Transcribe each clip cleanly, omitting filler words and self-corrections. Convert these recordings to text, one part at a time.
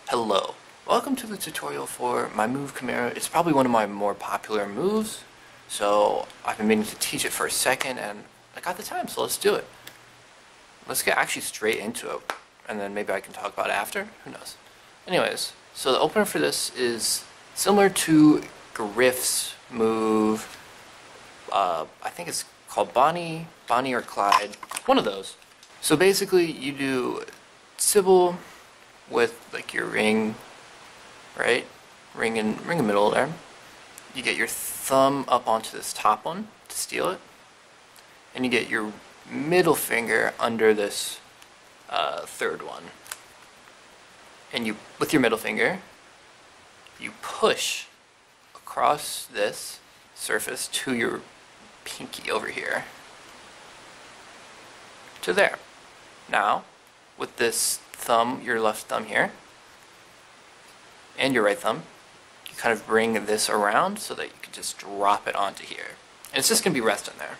Hello, welcome to the tutorial for my move Kamara. It's probably one of my more popular moves, so I've been meaning to teach it for a second and I got the time, so let's do it. Let's get actually straight into it, and then maybe I can talk about it after, who knows. Anyways, so the opener for this is similar to Griff's move, I think it's called Bonnie or Clyde, one of those. So basically you do Sybil with like your ring, right? Ring in the middle there. You get your thumb up onto this top one to steal it, and you get your middle finger under this third one. And you, with your middle finger, you push across this surface to your pinky over here, to there. Now, with this thumb, your left thumb here, and your right thumb, you kind of bring this around so that you can just drop it onto here. And it's just going to be resting there.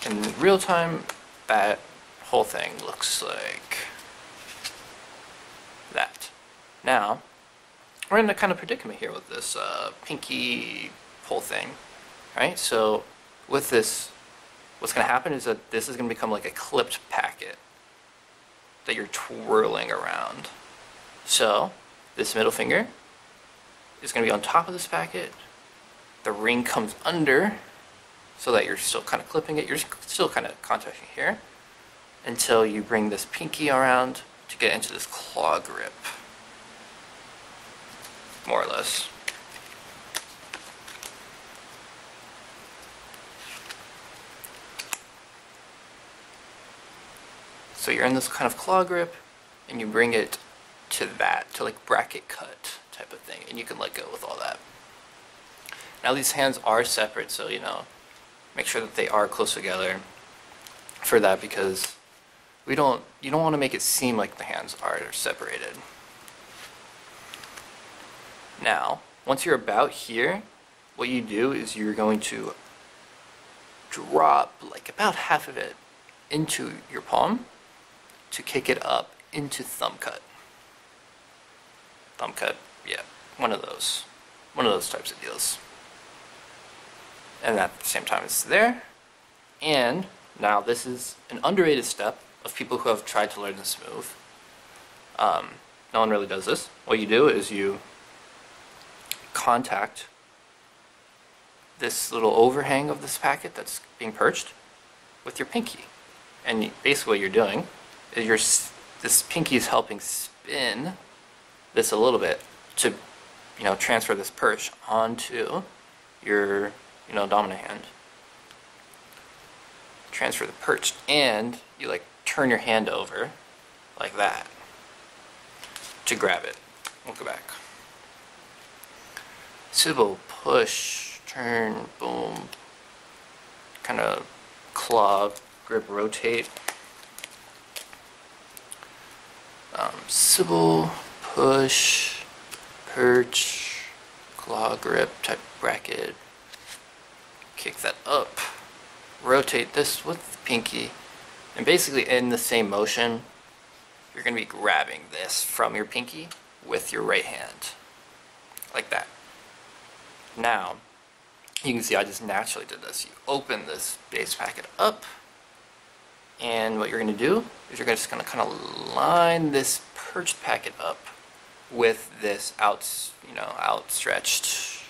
In real time, that whole thing looks like that. Now, we're in a kind of predicament here with this pinky whole thing, right? So with this, what's going to happen is that this is going to become like a clipped packet that you're twirling around. So this middle finger is going to be on top of this packet. The ring comes under so that you're still kind of clipping it. You're still kind of contacting here until you bring this pinky around to get into this claw grip, more or less. So you're in this kind of claw grip, and you bring it to that, to like bracket cut type of thing, and you can let go with all that. Now these hands are separate, so make sure that they are close together for that, because you don't want to make it seem like the hands are separated. Now, once you're about here, what you do is you're going to drop like about half of it into your palm to kick it up into thumb cut. Thumb cut, yeah, one of those types of deals. And at the same time it's there. And now this is an underrated step of people who have tried to learn this move. No one really does this. What you do is you contact this little overhang of this packet that's being perched with your pinky. And basically what you're doing is this pinky is helping spin this a little bit to, transfer this perch onto your, dominant hand. Transfer the perch, and you like turn your hand over like that to grab it. We'll go back. Sybil, push, turn, boom. Kind of claw, grip, rotate. Sybil, push, perch, claw grip type bracket. Kick that up. Rotate this with the pinky. And basically in the same motion, you're going to be grabbing this from your pinky with your right hand. Like that. Now, you can see I just naturally did this. You open this base packet up, and what you're going to do is you're just going to kind of line this perched packet up with this outstretched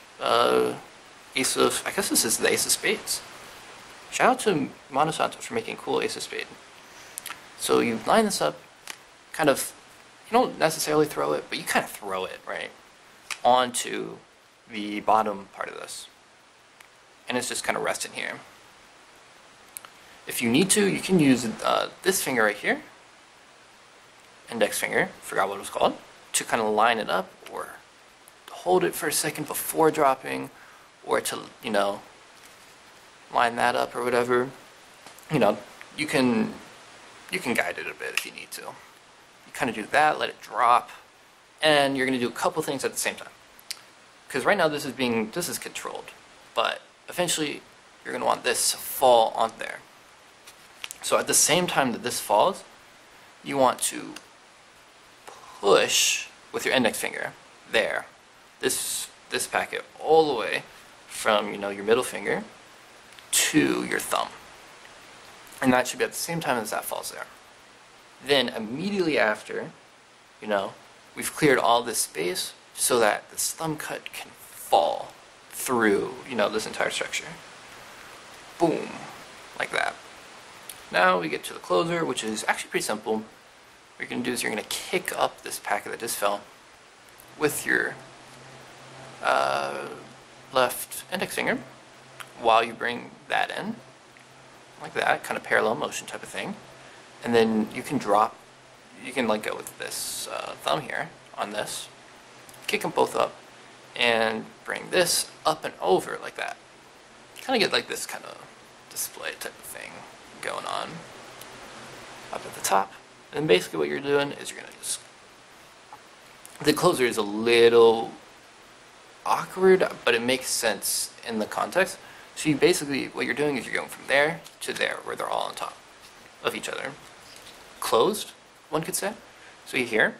ace of, I guess this is the ace of spades. Shout out to Monosanto for making cool ace of spade. So you line this up, kind of, you don't necessarily throw it, but you kind of throw it, right, onto the bottom part of this. And it's just kind of resting here. If you need to, you can use this finger right here, index finger, forgot what it was called, to kind of line it up, or hold it for a second before dropping, or to, line that up or whatever. You can guide it a bit if you need to. You kind of do that, let it drop, and you're going to do a couple things at the same time. Because right now this is controlled, but eventually you're going to want this to fall on there. So at the same time that this falls, you want to push with your index finger there, this packet all the way from, you know, your middle finger to your thumb. And that should be at the same time as that falls there. Then immediately after, you know, we've cleared all this space so that this thumb cut can fall through, you know, this entire structure. Boom, like that. Now we get to the closer, which is actually pretty simple. What you're going to do is you're going to kick up this packet that just fell with your left index finger while you bring that in, like that, kind of parallel motion type of thing. And then you can drop, you can like go with this thumb here on this, kick them both up, and bring this up and over like that. Kind of get like this kind of display type of thing going on up at the top. And basically what you're doing is you're going to just, the closer is a little awkward, but it makes sense in the context. So you basically, what you're doing is you're going from there to there, where they're all on top of each other. Closed, one could say. So you hear,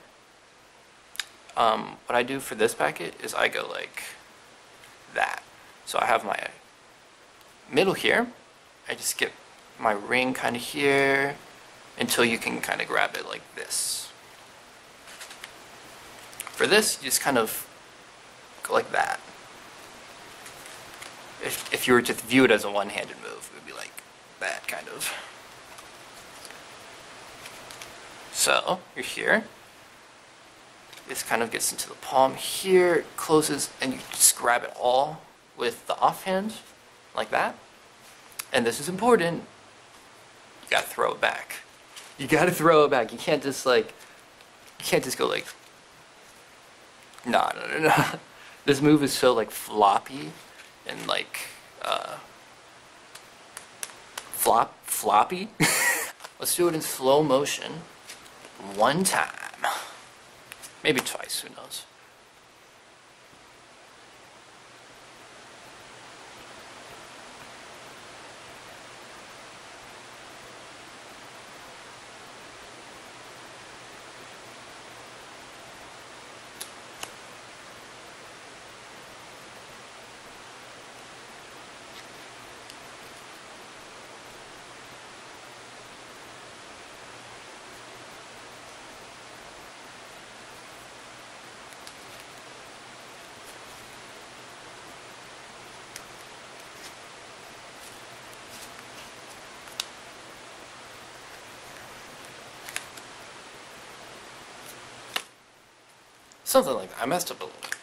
what I do for this packet is I go like that. So I have my middle here, I just get my ring kind of here until you can kind of grab it like this. For this, you just kind of go like that. If you were to view it as a one-handed move, it would be like that, kind of. So, you're here. This kind of gets into the palm here, closes, and you just grab it all with the offhand, like that. And this is important. You gotta throw it back. You gotta throw it back. You can't just like, you can't just go like, no. This move is so like floppy and like floppy. Let's do it in slow motion one time, maybe twice, who knows. Something like that. I messed up a little bit.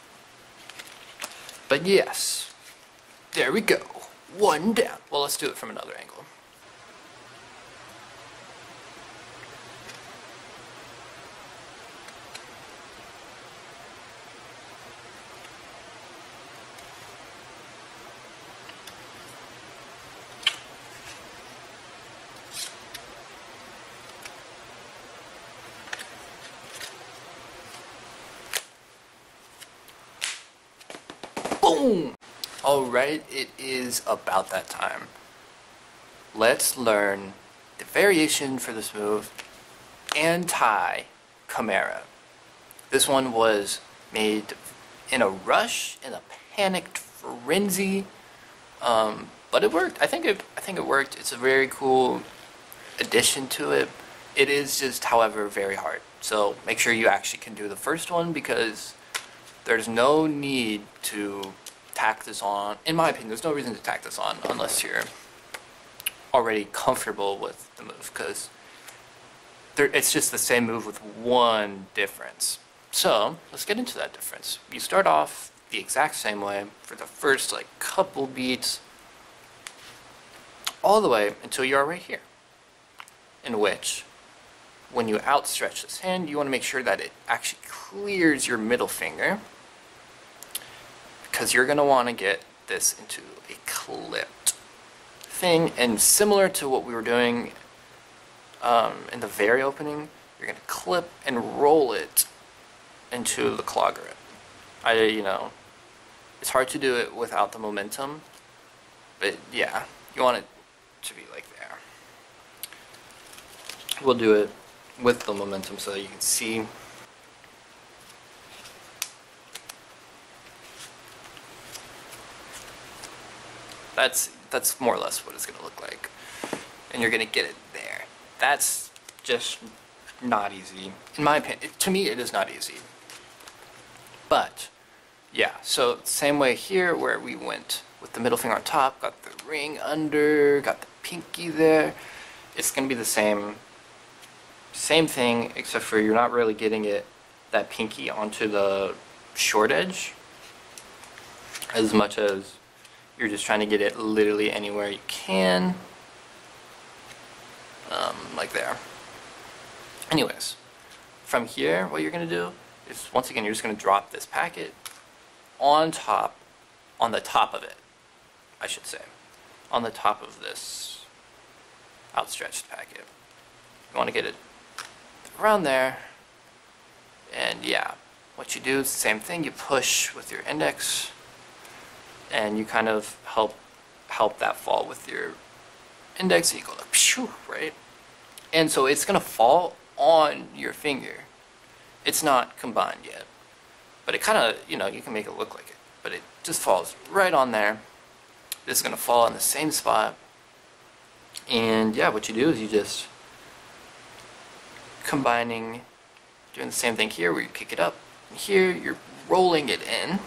But yes, there we go. One down. Well, let's do it from another angle. Boom! Alright, it is about that time. Let's learn the variation for this move, Anti-Kamara. This one was made in a rush, in a panicked frenzy, but it worked. I think it worked. It's a very cool addition to it. It is just, however, very hard. So make sure you actually can do the first one, because there's no need to tack this on. In my opinion, there's no reason to tack this on unless you're already comfortable with the move, because it's just the same move with one difference. So let's get into that difference. You start off the exact same way for the first like couple beats, all the way until you are right here, in which when you outstretch this hand, you want to make sure that it actually clears your middle finger, because you're going to want to get this into a clipped thing. And similar to what we were doing in the very opening, you're going to clip and roll it into the claw grip. It's hard to do it without the momentum, but yeah, you want it to be like there. We'll do it with the momentum so that you can see. That's more or less what it's gonna look like, and you're gonna get it there. That's just not easy, in my opinion. To me, it is not easy. But yeah, so same way here, where we went with the middle finger on top, got the ring under, got the pinky there. It's gonna be the same thing, except for you're not really getting that pinky onto the short edge as much as you're just trying to get it literally anywhere you can, like there. Anyways, from here, what you're gonna do is, once again, you're just gonna drop this packet on the top of it, I should say, on the top of this outstretched packet. You want to get it around there, and yeah, what you do is the same thing. You push with your index, and you kind of help that fall with your index. So you go like, pshoo, right? And so it's gonna fall on your finger. It's not combined yet, but it kind of, you know, you can make it look like it, but it just falls right on there. This is gonna fall in the same spot, and yeah, what you do is you just doing the same thing here, where you pick it up. Here, you're rolling it in,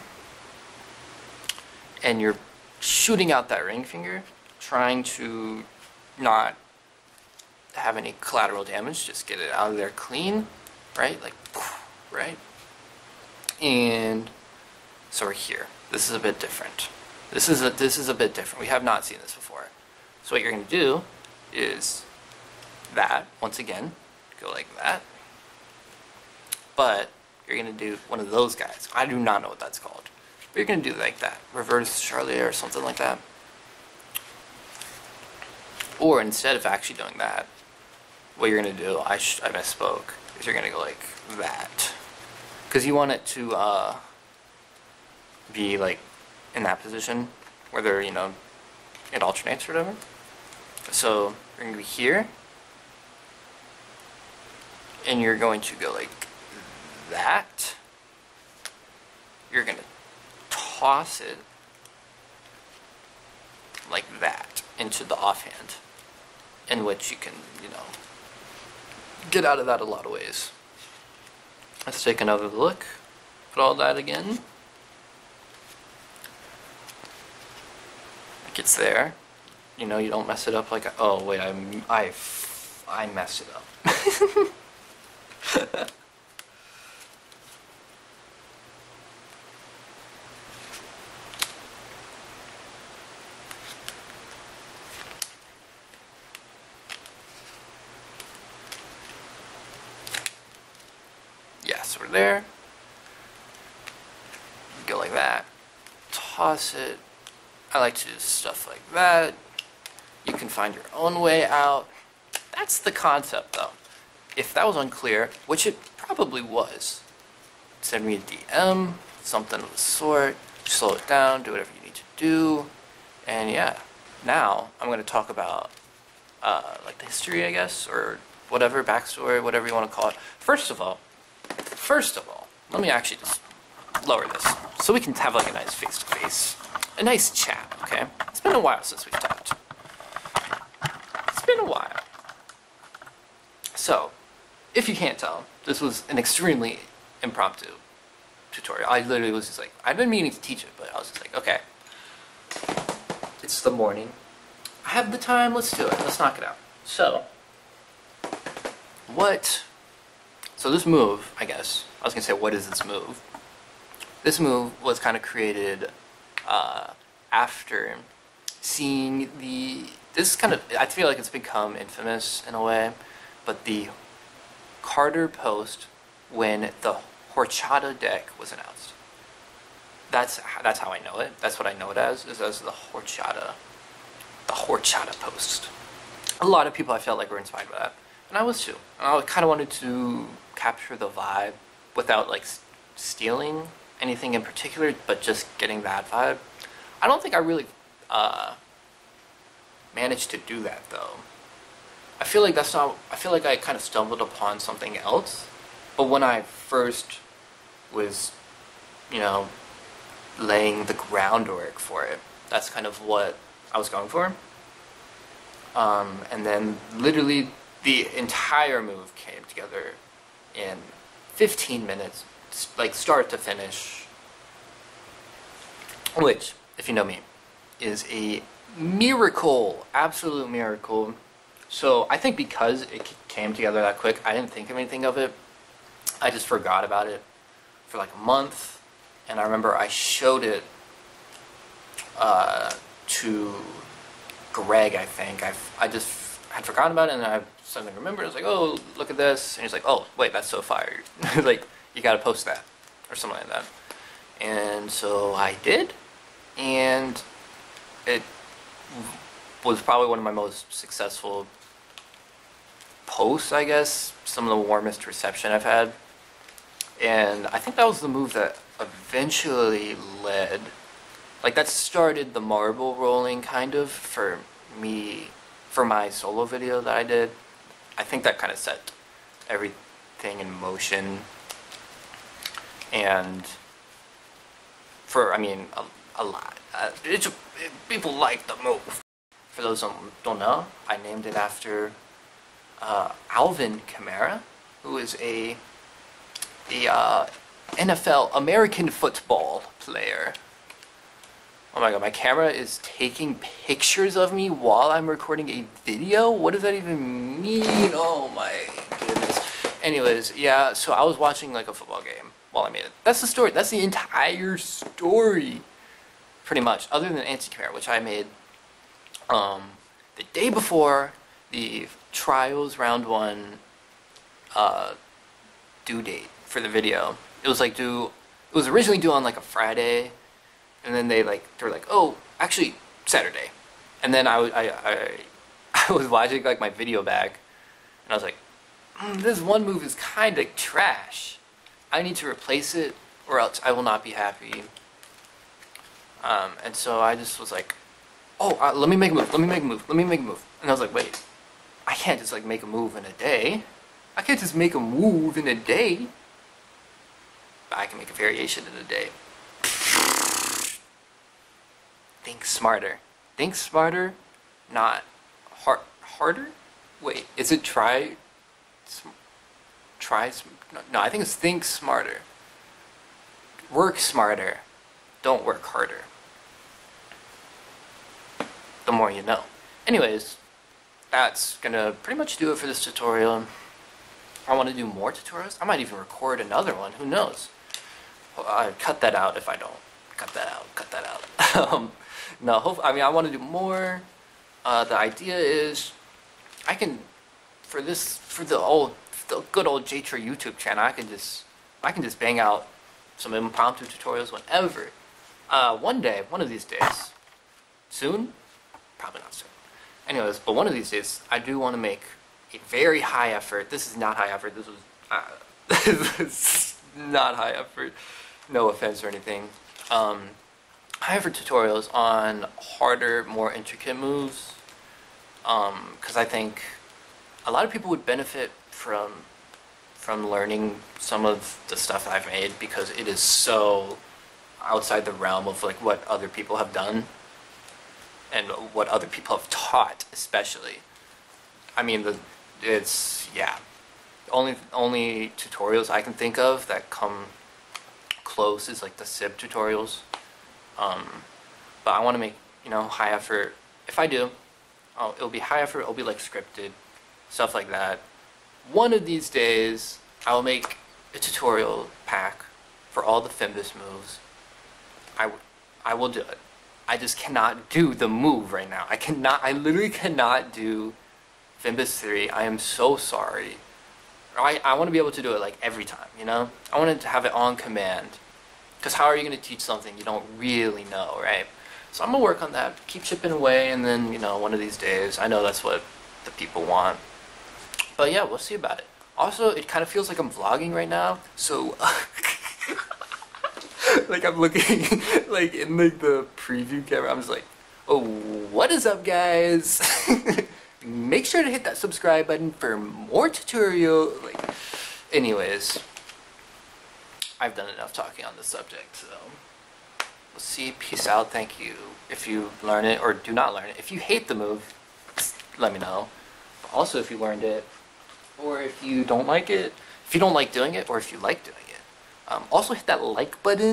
and you're shooting out that ring finger, trying to not have any collateral damage, just get it out of there clean, right? Like, right? And so we're here. This is a bit different. This is a bit different. We have not seen this before. So what you're going to do is that, once again, go like that. But you're going to do one of those guys. I do not know what that's called. But you're going to do like that. Reverse Charlier or something like that. Or instead of actually doing that, what you're going to do, I misspoke, is you're going to go like that. Because you want it to be like in that position, whether, you know, it alternates or whatever. So you're going to be here, and you're going to go like that. You're going to toss it like that into the offhand, in which you can, you know, get out of that a lot of ways. Let's take another look at all that again. Like it's there. You know, you don't mess it up like, oh wait, I messed it up. Yes, we're there. Go like that. Toss it. I like to do stuff like that. You can find your own way out. That's the concept, though. If that was unclear, which it probably was, send me a DM, something of the sort, slow it down, do whatever you need to do, and yeah. Now, I'm going to talk about, like the history, I guess, or whatever, backstory, whatever you want to call it. First of all, let me actually just lower this, so we can have like a nice face-to-face, a nice chat, okay? It's been a while since we've talked. It's been a while. So, if you can't tell, this was an extremely impromptu tutorial. I literally was just like, I've been meaning to teach it, but I was just like, okay. It's the morning. I have the time, let's do it. Let's knock it out. So this move, I guess, I was going to say, what is this move? This move was kind of created after seeing I feel like it's become infamous in a way, but the Carter post when the Horchata deck was announced. That's how I know it. That's what I know it as the Horchata post. A lot of people I felt like were inspired by that, and I was too. And I kind of wanted to capture the vibe without like stealing anything in particular, but just getting that vibe. I don't think I really managed to do that though. I feel like I kind of stumbled upon something else, but when I first was, you know, laying the groundwork for it, that's kind of what I was going for. And then literally the entire move came together in 15 minutes, like start to finish, which, if you know me, is a miracle, absolute miracle. So I think because it came together that quick, I didn't think of anything of it. I just forgot about it for like a month, and I remember I showed it to Greg, I think. I just had forgotten about it, and I suddenly remembered. I was like, oh, look at this. And he's like, oh, wait, that's so fire. Like, you gotta post that, or something like that. And so I did, and it was probably one of my most successful posts, I guess. Some of the warmest reception I've had. And I think that was the move that eventually led, like that started the marble rolling kind of for me, for my solo video that I did. I think that kind of set everything in motion. And for, I mean, a lot. People like the move. For those who don't know, I named it after Alvin Kamara, who is a NFL American football player. Oh my god, my camera is taking pictures of me while I'm recording a video? What does that even mean? Oh my goodness. Anyways, yeah, so I was watching like a football game while I made it. That's the story. That's the entire story. Pretty much. Other than Anti-Kamara, which I made the day before the trials round 1 due date for the video. It was like it was originally due on like a Friday, and then they were like, oh, actually Saturday. And then I was watching like my video back, and I was like, this one move is kind of trash. I need to replace it, or else I will not be happy. And so I just was like, oh, let me make a move, let me make a move, let me make a move. And I was like, wait, I can't just like make a move in a day. I can't just make a move in a day. But I can make a variation in a day. Think smarter. Think smarter, not harder? Wait, is it no, I think it's think smarter. Work smarter. Don't work harder. The more you know. Anyways, that's gonna pretty much do it for this tutorial. I want to do more tutorials. I might even record another one. Who knows? I cut that out if I don't. Cut that out. Cut that out. No, I mean, I want to do more. The idea is, I can, for the good old J-Tra YouTube channel, I can just bang out some impromptu tutorials whenever. One day, one of these days, soon, probably not soon. Anyways, but one of these days, I do want to make a very high effort. This is not high effort. This was this is not high effort. No offense or anything. High effort tutorials on harder, more intricate moves. Because I think a lot of people would benefit from learning some of the stuff I've made, because it is so outside the realm of like what other people have done and what other people have taught, especially. I mean, it's yeah. Only tutorials I can think of that come close is like the SIB tutorials. But I want to make, you know, high effort. If I do, it'll be high effort. It'll be like scripted, stuff like that. One of these days, I will make a tutorial pack for all the Fimbus moves. I will do it. I just cannot do the move right now. I literally cannot do Fimbus 3. I am so sorry. I want to be able to do it like every time, you know? I want to have it on command. Because how are you going to teach something you don't really know, right? So I'm going to work on that, keep chipping away, and then, you know, one of these days, I know that's what the people want. But yeah, we'll see about it. Also, it kind of feels like I'm vlogging right now, so like I'm looking like in like the preview camera, I'm just like, oh, what is up, guys? Make sure to hit that subscribe button for more tutorial. Like, anyways, I've done enough talking on this subject, so see, peace out, thank you. If you learn it or do not learn it. If you hate the move, let me know. Also, if you learned it, or if you don't like it, if you don't like doing it, or if you like doing it. Also hit that like button.